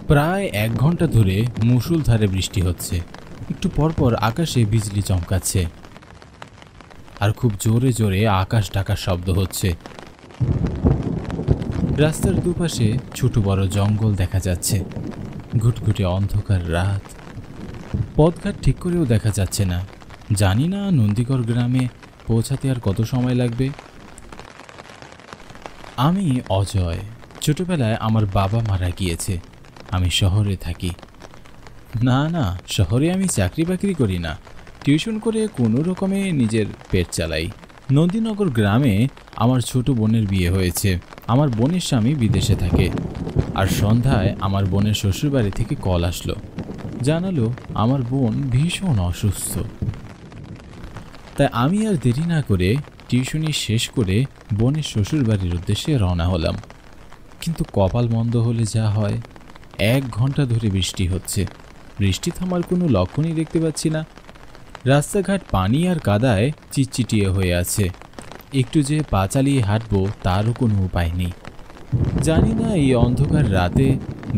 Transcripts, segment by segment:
প্রায় 1 ঘন্টা ধরে মুষলধারে বৃষ্টি হচ্ছে। একটু পরপর আকাশে বিজলি চমকাচ্ছে আর খুব জোরে জোরে আকাশ ডাকার শব্দ হচ্ছে। রাস্তার দুপাশে ছোট বড় জঙ্গল দেখা যাচ্ছে। ঘুটঘুটে অন্ধকার রাত। পথঘাট ঠিক করেও দেখা যাচ্ছে না। জানি না নন্দীগড় গ্রামে পৌঁছাতে আর কত সময় লাগবে। আমি অজয়। ছোটবেলায় আমার বাবা মারা গিয়েছে। আমি শহরে থাকি। না না, শহরে আমি চাকরি বাকরি করি না, টিউশন করে কোনো রকমে নিজের পেট চালাই। নন্দীনগর গ্রামে আমার ছোট বোনের বিয়ে হয়েছে। আমার বোনের স্বামী বিদেশে থাকে। আর সন্ধ্যায় আমার বোনের শ্বশুরবাড়ি থেকে কল আসলো, জানালো আমার বোন ভীষণ অসুস্থ। তাই আমি আর দেরি না করে টিউশনি শেষ করে বোনের শ্বশুরবাড়ির উদ্দেশ্যে রওনা হলাম। কিন্তু কপাল মন্দ হলে যা হয়, 1 ঘন্টা ধরে বৃষ্টি হচ্ছে। বৃষ্টি থামার কোনো লক্ষণই দেখতে পাচ্ছি না। রাস্তাঘাট পানি আর কাদায় চিটচিটিয়ে হয়ে আছে। একটু যে পা চালিয়ে হাঁটবো তারও কোনো উপায় নেই। জানি না এই অন্ধকার রাতে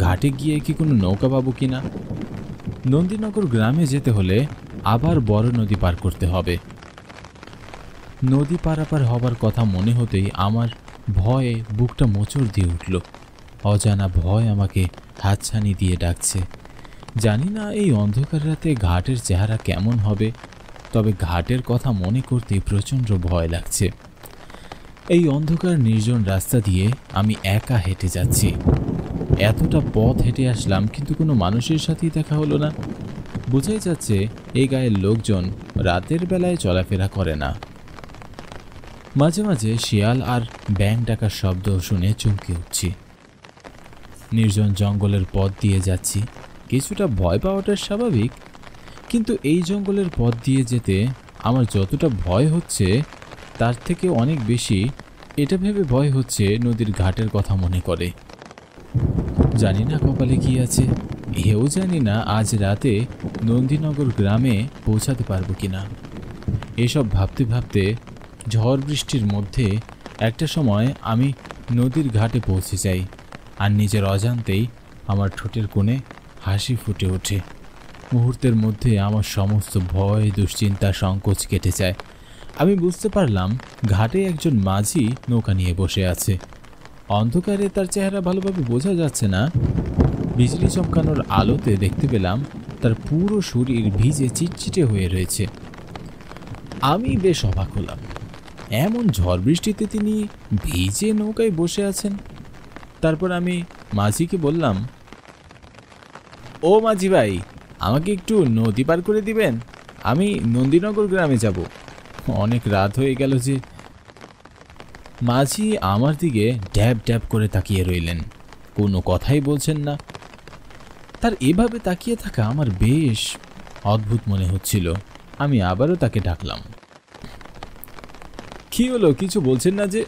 ঘাটে গিয়ে কি কোনো নৌকা পাবো কিনা। নন্দীনগর গ্রামে যেতে হলে আবার বড় নদী পার করতে হবে। নদী পারাপার হবার কথা মনে হতেই আমার ভয়ে বুকটা মোচড় দিয়ে উঠল। অজানা ভয় আমাকে হাতছানি দিয়ে ডাকছে। জানি না এই অন্ধকার রাতে ঘাটের চেহারা কেমন হবে, তবে ঘাটের কথা মনে করতেই প্রচণ্ড ভয় লাগছে। এই অন্ধকার নির্জন রাস্তা দিয়ে আমি একা হেঁটে যাচ্ছি। এতটা পথ হেঁটে আসলাম, কিন্তু কোনো মানুষের সাথেই দেখা হলো না। বোঝাই যাচ্ছে এই গায়ের লোকজন রাতের বেলায় চলাফেরা করে না। মাঝে মাঝে শিয়াল আর ব্যাঙ ডাকার শব্দ শুনে চমকে উঠছি। নির্জন জঙ্গলের পথ দিয়ে যাচ্ছি। কিছুটা ভয় পাওয়াটা স্বাভাবিক, কিন্তু এই জঙ্গলের পথ দিয়ে যেতে আমার যতটা ভয় হচ্ছে তার থেকে অনেক বেশি এটা ভেবে ভয় হচ্ছে নদীর ঘাটের কথা মনে করে। জানি না কপালে কি আছে, এও জানি না আজ রাতে নন্দীনগর গ্রামে পৌঁছাতে পারবো কিনা। এসব ভাবতে ভাবতে ঝড় বৃষ্টির মধ্যে একটা সময় আমি নদীর ঘাটে পৌঁছে যাই, আর নিজের অজান্তেই আমার ঠোঁটের কোণে হাসি ফুটে ওঠে। মুহূর্তের মধ্যে আমার সমস্ত ভয়, দুশ্চিন্তা, সংকোচ কেটে যায়। আমি বুঝতে পারলাম ঘাটে একজন মাঝি নৌকা নিয়ে বসে আছে। অন্ধকারে তার চেহারা ভালোভাবে বোঝা যাচ্ছে না। বিজলি চমকানোর আলোতে দেখতে পেলাম তার পুরো শরীর ভিজে চিটচিটে হয়ে রয়েছে। আমি বেশ অবাক হলাম। এমন ঝড় বৃষ্টিতে তিনি ভিজে নৌকায় বসে আছেন। তারপর আমি মাঝিকে বললাম, ও মাঝি ভাই, আমাকে একটু নদী পার করে দিবেন? আমি নন্দীনগর গ্রামে যাব। অনেক রাত হয়ে গেল যে। মাঝি আমার দিকে ড্যাব ড্যাব করে তাকিয়ে রইলেন, কোনো কথাই বলছেন না। তার এভাবে তাকিয়ে থাকা আমার বেশ অদ্ভুত মনে হচ্ছিল। আমি আবারও তাকে ডাকলাম, কি হলো, কিছু বলছেন না যে?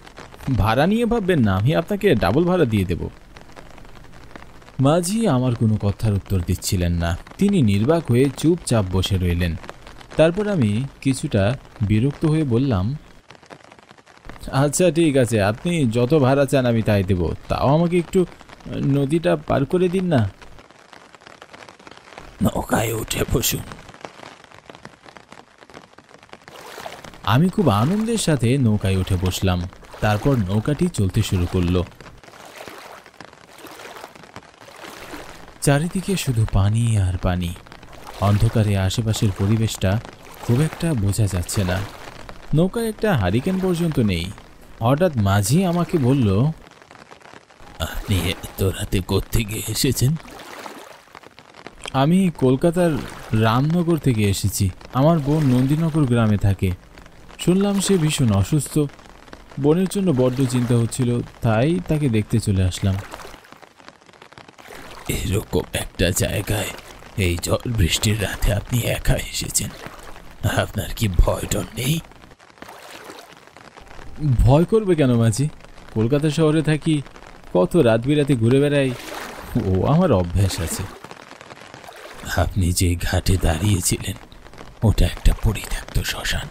ভাড়া নিয়ে ভাববেন না, আমি আপনাকে ডাবল ভাড়া দিয়ে দেব। মাঝি আমার কোনো কথার উত্তর দিচ্ছিলেন না। তিনি নির্বাক হয়ে চুপচাপ বসে রইলেন। তারপর আমি কিছুটা বিরক্ত হয়ে বললাম, আচ্ছা ঠিক আছে, আপনি যত ভাড়া চান আমি তাই দেব, তাও আমাকে একটু নদীটা পার করে দিন না। নৌকায় উঠে বসুন। আমি খুব আনন্দের সাথে নৌকায় উঠে বসলাম। তারপর নৌকাটি চলতে শুরু করলো। চারিদিকে শুধু পানি আর পানি। অন্ধকারে আশেপাশের পরিবেশটা খুব একটা বোঝা যাচ্ছে না। নৌকায় একটা হারিকেন পর্যন্ত নেই। হঠাৎ মাঝি আমাকে বলল, আপনি এত রাতে কোত্থেকে এসেছেন? আমি কলকাতার রামনগর থেকে এসেছি। আমার বোন নন্দীনগর গ্রামে থাকে। শুনলাম সে ভীষণ অসুস্থ। বোনের জন্য বড্ড চিন্তা হচ্ছিল, তাই তাকে দেখতে চলে আসলাম। এরকম একটা জায়গায় এই ঝড় বৃষ্টির রাতে আপনি একা এসেছেন, আপনার কি ভয় ডর নেই? ভয় করবে কেন মাঝি? কলকাতা শহরে থাকি, কত রাত বিরাতে ঘুরে বেড়াই, ও আমার অভ্যাস আছে। আপনি যে ঘাটে দাঁড়িয়েছিলেন ওটা একটা পরিত্যক্ত শ্মশান।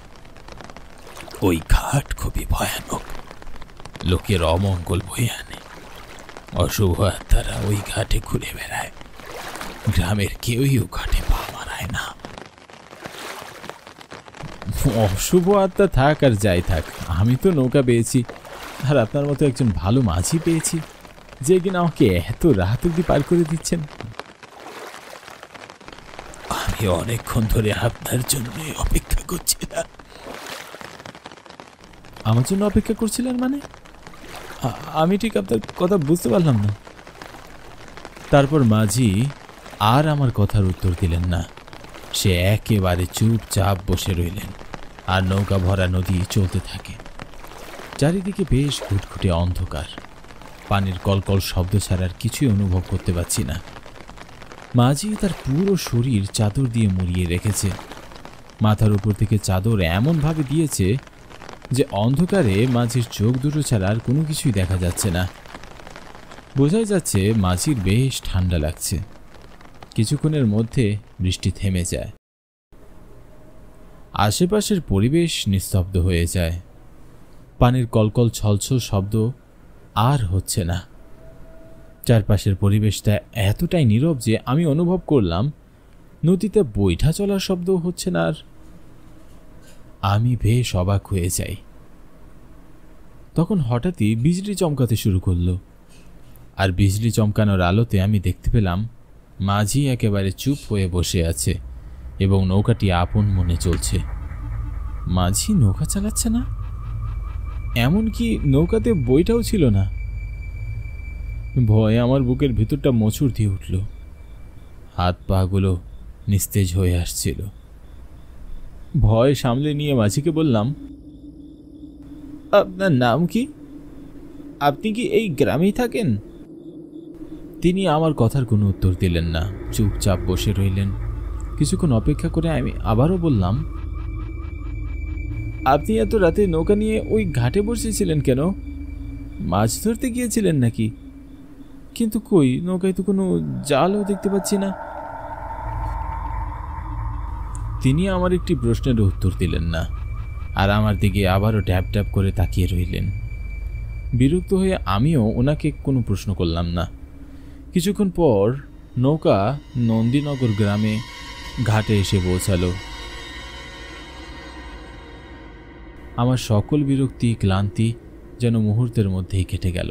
ওই ঘাট খুবই ভয়ানক, লোকের অমঙ্গল বয়ে আনে। অশুভ আত্মারা ওই ঘাটে ঘুরে বেড়ায়। গ্রামের কেউই ও ঘাটে পা মারায় না। অশুভ আত্মা থাক আর যাই থাক, আমি তো নৌকা পেয়েছি, আর আপনার মতো একজন ভালো মাঝি পেয়েছি যে কিনা আমাকে এত রাত অব্দি পার করে দিচ্ছেন। আমি অনেকক্ষণ ধরে আপনার জন্য অপেক্ষা করছিলাম। আমার জন্য অপেক্ষা করছিলেন মানে? আমি ঠিক আপনার কথা বুঝতে পারলাম না। তারপর মাঝি আর আমার কথার উত্তর দিলেন না। সে একেবারে চুপচাপ বসে রইলেন, আর নৌকা ভরা নদী চলতে থাকে। চারিদিকে বেশ ঘুটঘুটে অন্ধকার, পানির কলকল শব্দ ছাড়ার কিছুই অনুভব করতে পারছি না। মাঝি তার পুরো শরীর চাদর দিয়ে মুড়িয়ে রেখেছে। মাথার উপর থেকে চাদর এমনভাবে দিয়েছে যে অন্ধকারে মাঝির চোখ দুটো ছাড়া আর কোনো কিছুই দেখা যাচ্ছে না। বোঝাই যাচ্ছে মাঝির বেশ ঠান্ডা লাগছে। কিছুক্ষণের মধ্যে বৃষ্টি থেমে যায়। আশেপাশের পরিবেশ নিস্তব্ধ হয়ে যায়। পানির কলকল ছলছল শব্দ আর হচ্ছে না। চারপাশের পরিবেশটা এতটাই নীরব যে আমি অনুভব করলাম নদীতে বৈঠা চলার শব্দও হচ্ছে না। আর আমি বেশ অবাক হয়ে যাই। তখন হঠাৎই বিজলি চমকাতে শুরু করলো, আর বিজলি চমকানোর আলোতে আমি দেখতে পেলাম মাঝি একেবারে চুপ হয়ে বসে আছে এবং নৌকাটি আপন মনে চলছে। মাঝি নৌকা চালাচ্ছে না, এমনকি নৌকাতে বইটাও ছিল না। ভয়ে আমার বুকের ভিতরটা মোচড় দিয়ে উঠল, হাত পা গুলো নিস্তেজ হয়ে আসছিল। ভয় সামলে নিয়ে মাঝিকে বললাম, আপনার নাম কি? আপনি কি এই গ্রামেই থাকেন? তিনি আমার কথার কোনো উত্তর দিলেন না, চুপচাপ বসে রইলেন। কিছুক্ষণ অপেক্ষা করে আমি আবারও বললাম, আপনি এত রাতে নৌকা নিয়ে ওই ঘাটে বসেছিলেন কেন? মাছ ধরতে গিয়েছিলেন নাকি? কিন্তু কই, নৌকায় তো কোনো জালও দেখতে পাচ্ছি না। তিনি আমার একটি প্রশ্নের উত্তর দিলেন না, আর আমার দিকে আবারও ড্যাব ড্যাব করে তাকিয়ে রইলেন। বিরক্ত হয়ে আমিও ওনাকে কোনো প্রশ্ন করলাম না। কিছুক্ষণ পর নৌকা নন্দীনগর গ্রামে ঘাটে এসে পৌঁছালো। আমার সকল বিরক্তি ক্লান্তি যেন মুহূর্তের মধ্যেই কেটে গেল।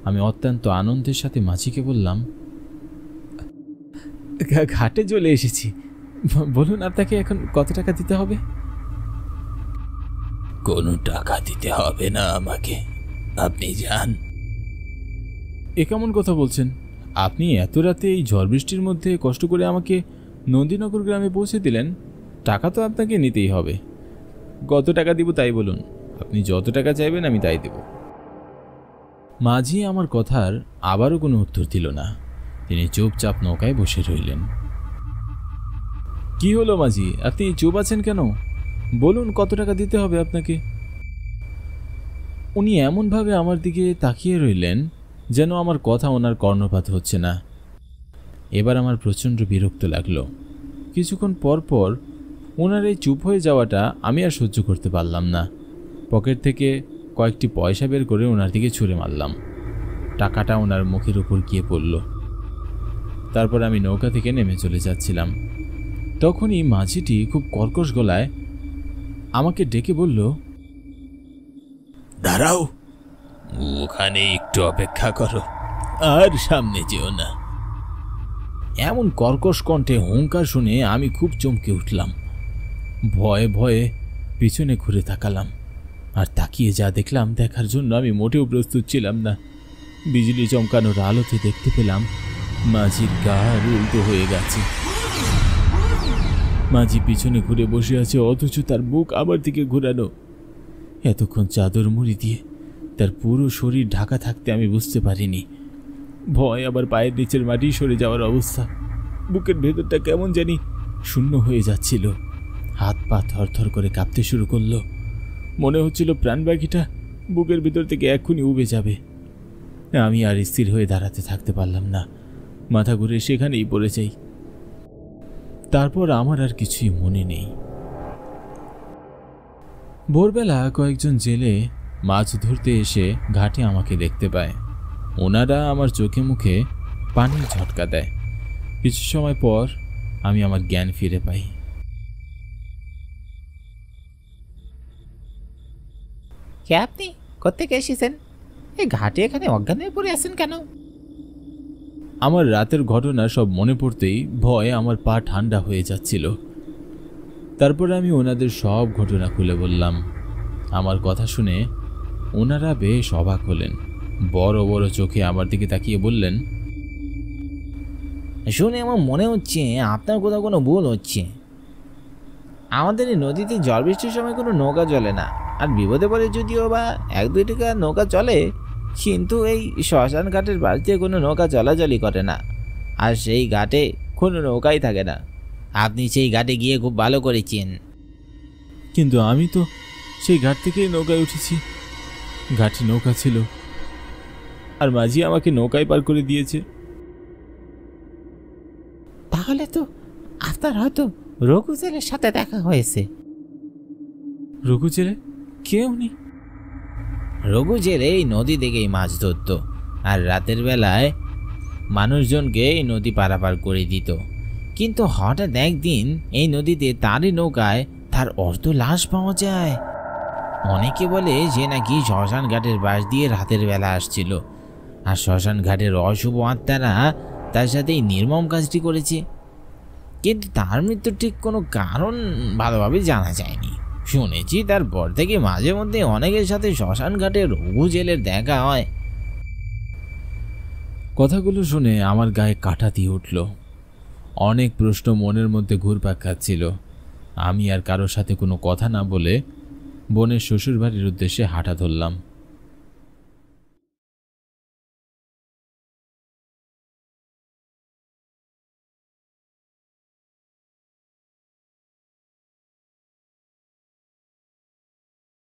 আমি অত্যন্ত আনন্দের সাথে মাঝিকে বললাম, ঘাটে চলে এসেছি, বলুন আপনাকে এখন কত টাকা দিতে হবে? কোনো টাকা দিতে হবে না আমাকে, আপনি যান। এ কেমন কথা বলছেন? আপনি এত রাতে এই ঝড় বৃষ্টির মধ্যে কষ্ট করে আমাকে নন্দীনগর গ্রামে পৌঁছে দিলেন, টাকা তো আপনাকে নিতেই হবে। কত টাকা দিব তাই বলুন, আপনি যত টাকা চাইবেন আমি তাই দেব। মাঝি আমার কথার আবারও কোনো উত্তর দিল না। তিনি চুপচাপ নৌকায় বসে রইলেন। কি হলো মাঝি, আপনি চুপ আছেন কেন? বলুন কত টাকা দিতে হবে আপনাকে? উনি এমনভাবে আমার দিকে তাকিয়ে রইলেন যেন আমার কথা ওনার কর্ণপাত হচ্ছে না। এবার আমার প্রচণ্ড বিরক্ত লাগলো। কিছুক্ষণ পর পর ওনার এই চুপ হয়ে যাওয়াটা আমি আর সহ্য করতে পারলাম না। পকেট থেকে কয়েকটি পয়সা বের করে ওনার দিকে ছুঁড়ে মারলাম। টাকাটা ওনার মুখের উপর গিয়ে পড়ল। তারপর আমি নৌকা থেকে নেমে চলে যাচ্ছিলাম। তখনই মাঝিটি খুব কর্কশ গলায় আমাকে ডেকে বলল, দাঁড়াও, ওখানে একটু অপেক্ষা করো, আর সামনে যেও না। এমন কর্কশ কণ্ঠে হুঙ্কার শুনে আমি খুব চমকে উঠলাম। ভয়ে ভয়ে পিছনে ঘুরে তাকালাম, আর তাকিয়ে যা দেখলাম দেখার জন্য আমি মোটেও প্রস্তুত ছিলাম না। বিজলি চমকানোর আলোতে দেখতে পেলাম মাঝির গা উল্টো হয়ে গেছে। মাঝি পিছনে ঘুরে বসে আছে, অথচ তার মুখ আমার দিকে ঘোরানো। এতক্ষণ চাদর মুড়ি দিয়ে তার পুরো শরীর ঢাকা থাকতে আমি বুঝতে পারিনি। ভয় আবার পায়ের নিচের মাটি সরে যাওয়ার অবস্থা। বুকের ভেতরটা কেমন জানি শূন্য হয়ে যাচ্ছিল। হাত পা থরথর করে কাঁপতে শুরু করলো। মনে হচ্ছিল প্রাণবাগীটা বুকের ভেতর থেকে এক্ষুনি উবে যাবে। আমি আর স্থির হয়ে দাঁড়াতে থাকতে পারলাম না, মাথা ঘুরে সেখানেই পড়ে যাই। তারপর আমার আর কিছুই মনে নেই। ভোরবেলা কয়েকজন জেলে মাছ ধরতে এসে ঘাটে আমাকে দেখতে পায়। ওনারা আমার চোখে মুখে পানির ঝটকা দেয়। কিছু সময় পর আমি আমার জ্ঞান ফিরে পাই। কে আপনি? কোত্থেকে এসেছেন? এই ঘাটে এখানে অজ্ঞান হয়ে পড়ে আছেন কেন? আমার রাতের ঘটনা সব মনে পড়তেই ভয়ে আমার পা ঠান্ডা হয়ে যাচ্ছিল। তারপরে আমি ওনাদের সব ঘটনা খুলে বললাম। আমার কথা শুনে ওনারা বেশ অবাক হলেন। বড় বড় চোখে আমার দিকে তাকিয়ে বললেন, শুনে আমার মনে হচ্ছে আপনার কোথাও কোনো ভুল হচ্ছে। আমাদের এই নদীতে ঝড় বৃষ্টির সময় কোনো নৌকা চলে না, আর বিপদে পড়ে যদিও বা 1-2 টাকা নৌকা চলে, কিন্তু এই শ্মশান ঘাটের বাড়িতে কোনো নৌকা চলাচলই করে না, আর সেই ঘাটে কোনো নৌকাই থাকে না। আপনি সেই ঘাটে গিয়ে খুব ভালো করেছেন। কিন্তু আমি তো সেই ঘাট থেকেই নৌকায় উঠেছি। ঘাটে নৌকা ছিল, আর মাঝি আমাকে নৌকায় পার করে দিয়েছে। তাহলে তো আপনার হয়তো রঘু জেলের সাথে দেখা হয়েছে। রঘু ছেলে? কে উনি? রঘু জেলে এই নদী থেকেই মাছ ধরত, আর রাতের বেলায় মানুষজনকে এই নদী পারাপার করে দিত। কিন্তু হঠাৎ একদিন এই নদীতে তারই নৌকায় তার অর্ধ লাশ পাওয়া যায়। অনেকে বলে যে নাকি শ্মশান ঘাটের পাশ দিয়ে রাতের বেলা আসছিল, আর শ্মশান ঘাটের অশুভ আত্মারা তার সাথে এই নির্মম কাজটি করেছে। কিন্তু তার মৃত্যুর ঠিক কোনো কারণ ভালোভাবে জানা যায়নি। শুনেছি তারপর থেকে মাঝে মধ্যে অনেকের সাথে শ্মশান ঘাটে রঘু জেলের দেখা হয়। কথাগুলো শুনে আমার গায়ে কাঁটা দিয়ে উঠল। অনেক প্রশ্ন মনের মধ্যে ঘুরপাক খাচ্ছিল। আমি আর কারোর সাথে কোনো কথা না বলে বোনের শ্বশুরবাড়ির উদ্দেশ্যে হাঁটা ধরলাম।